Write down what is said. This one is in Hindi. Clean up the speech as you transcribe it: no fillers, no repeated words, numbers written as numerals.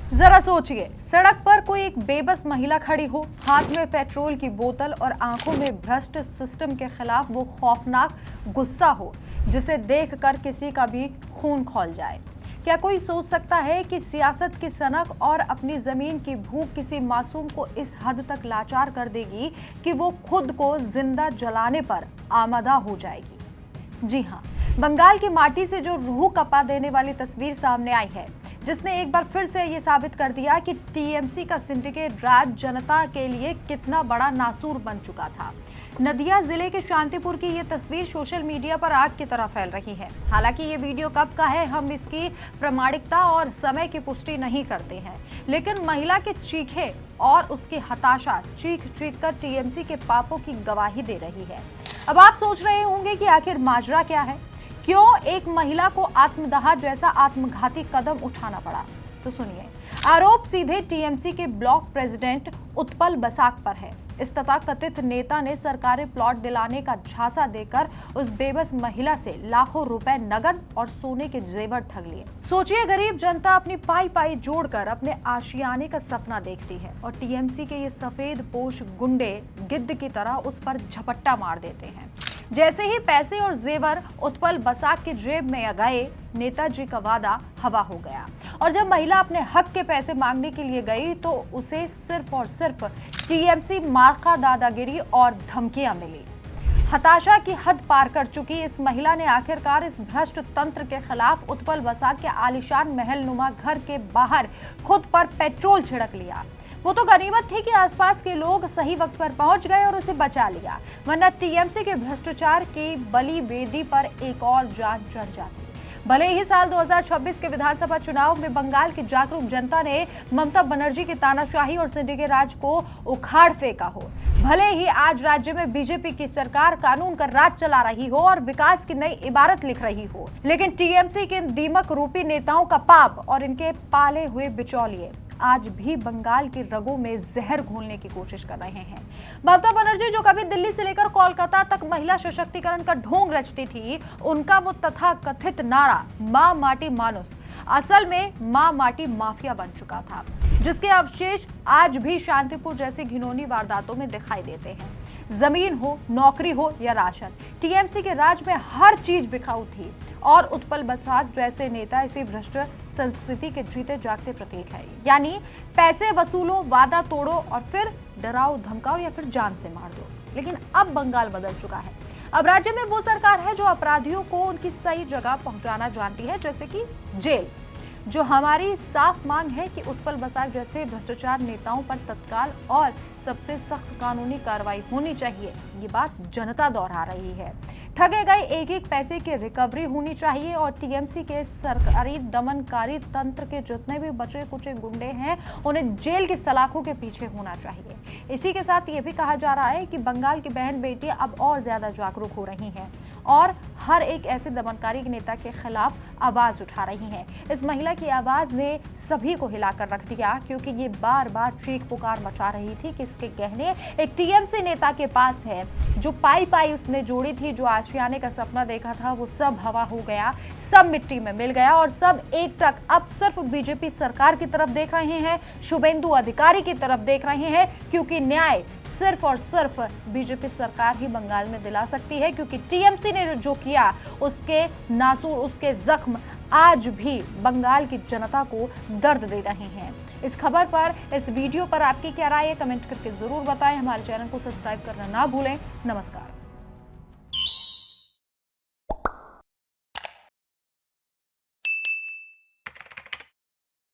जरा सोचिए, सड़क पर कोई एक बेबस महिला खड़ी हो, हाथ में पेट्रोल की बोतल और आंखों में भ्रष्ट सिस्टम के खिलाफ वो खौफनाक गुस्सा हो जिसे देखकर किसी का भी खून खौल जाए। क्या कोई सोच सकता है कि सियासत की सनक और अपनी जमीन की भूख किसी मासूम को इस हद तक लाचार कर देगी कि वो खुद को जिंदा जलाने पर आमादा हो जाएगी? जी हाँ, बंगाल की माटी से जो रूह कपा देने वाली तस्वीर सामने आई है, जिसने एक बार फिर से ये साबित कर दिया कि टीएमसी का सिंडिकेट राज जनता के लिए कितना बड़ा नासूर बन चुका था। नदिया जिले के शांतिपुर की ये तस्वीर सोशल मीडिया पर आग की तरह फैल रही है। हालांकि ये वीडियो कब का है, हम इसकी प्रामाणिकता और समय की पुष्टि नहीं करते हैं, लेकिन महिला के चीखे और उसकी हताशा चीख चीख कर टीएमसी के पापों की गवाही दे रही है। अब आप सोच रहे होंगे कि आखिर माजरा क्या है, क्यों एक महिला को आत्मदाह जैसा आत्मघाती कदम उठाना पड़ा? तो सुनिए, आरोप सीधे टीएमसी के ब्लॉक प्रेसिडेंट उत्पल बसाक पर है। इस तथाकथित नेता ने सरकारी प्लॉट दिलाने का झांसा देकर उस बेबस महिला से लाखों रुपए नगद और सोने के जेवर ठग लिए। सोचिए, गरीब जनता अपनी पाई पाई जोड़कर अपने आशियाने का सपना देखती है और टीएमसी के ये सफेद पोश गुंडे गिद्ध की तरह उस पर झपट्टा मार देते हैं। जैसे ही पैसे और जेवर उत्पल बसाक की जेब में गए, नेताजी का वादा हवा हो गया और जब महिला अपने हक के पैसे मांगने के लिए गई तो उसे सिर्फ और सिर्फ टीएमसी मार्का दादागिरी और धमकियां मिली। हताशा की हद पार कर चुकी इस महिला ने आखिरकार इस भ्रष्ट तंत्र के खिलाफ उत्पल बसाक के आलीशान महलनुमा घर के बाहर खुद पर पेट्रोल छिड़क लिया। वो तो गनीमत थी कि आसपास के लोग सही वक्त पर पहुंच गए और उसे बचा लिया, वरना टीएमसी के भ्रष्टाचार की बलि वेदी पर एक और जान चढ़ जाती। भले ही साल 2026 के विधानसभा चुनाव में बंगाल की जागरूक जनता ने ममता बनर्जी की तानाशाही और सिंडिकेट राज को उखाड़ फेंका हो, भले ही आज राज्य में बीजेपी की सरकार कानून का राज चला रही हो और विकास की नई इबारत लिख रही हो, लेकिन टीएमसी के दीमक रूपी नेताओं का पाप और इनके पाले हुए बिचौलिए आज भी बंगाल की रगों में जहर घोलने की कोशिश कर रहे हैं। ममता बनर्जी जो कभी दिल्ली से लेकर कोलकाता तक महिला सशक्तिकरण का ढोंग रचती थी, उनका वो तथाकथित नारा मां माटी मानुस असल में मां माटी माफिया बन चुका था, जिसके अवशेष आज भी शांतिपुर जैसी घिनौनी वारदातों में दिखाई देते हैं। जमीन हो, नौकरी हो या राशन, टीएमसी के राज में हर चीज बिकाऊ थी और उत्पल बसाक जैसे नेता इसी भ्रष्ट संस्कृति के जीते जागते प्रतीक है। यानी पैसे वसूलो, वादा तोड़ो और फिर डराओ धमकाओ या फिर जान से मार दो। लेकिन अब बंगाल बदल चुका है। अब राज्य में वो सरकार है जो अपराधियों को उनकी सही जगह पहुंचाना जानती है, जैसे कि जेल। जो हमारी साफ मांग है कि उत्पल बसाक जैसे भ्रष्टाचार नेताओं पर तत्काल और सबसे सख्त कानूनी कार्रवाई होनी चाहिए। ये बात जनता दोहरा रही है। ठगे गए एक एक पैसे की रिकवरी होनी चाहिए और टीएमसी के सरकारी दमनकारी तंत्र के जितने भी बचे कुचे गुंडे हैं, उन्हें जेल की सलाखों के पीछे होना चाहिए। इसी के साथ ये भी कहा जा रहा है कि बंगाल की बहन बेटियां अब और ज्यादा जागरूक हो रही हैं और हर एक ऐसे दमनकारी नेता के खिलाफ आवाज उठा रही हैं। इस महिला की आवाज ने सभी को हिलाकर रख दिया, क्योंकि ये बार बार चीख पुकार मचा रही थी कि इसके गहने एक टीएमसी नेता के पास है। जो पाई पाई उसने जोड़ी थी, जो आशियाने का सपना देखा था, वो सब हवा हो गया, सब मिट्टी में मिल गया और सब एकटक अब सिर्फ बीजेपी सरकार की तरफ देख रहे हैं, शुभेंदु अधिकारी की तरफ देख रहे हैं, क्योंकि न्याय सिर्फ और सिर्फ बीजेपी सरकार ही बंगाल में दिला सकती है। क्योंकि टीएमसी ने जो किया, उसके नासूर, उसके जख्म आज भी बंगाल की जनता को दर्द दे रहे हैं। इस खबर पर, इस वीडियो पर आपकी क्या राय है, कमेंट करके जरूर बताएं। हमारे चैनल को सब्सक्राइब करना ना भूलें। नमस्कार।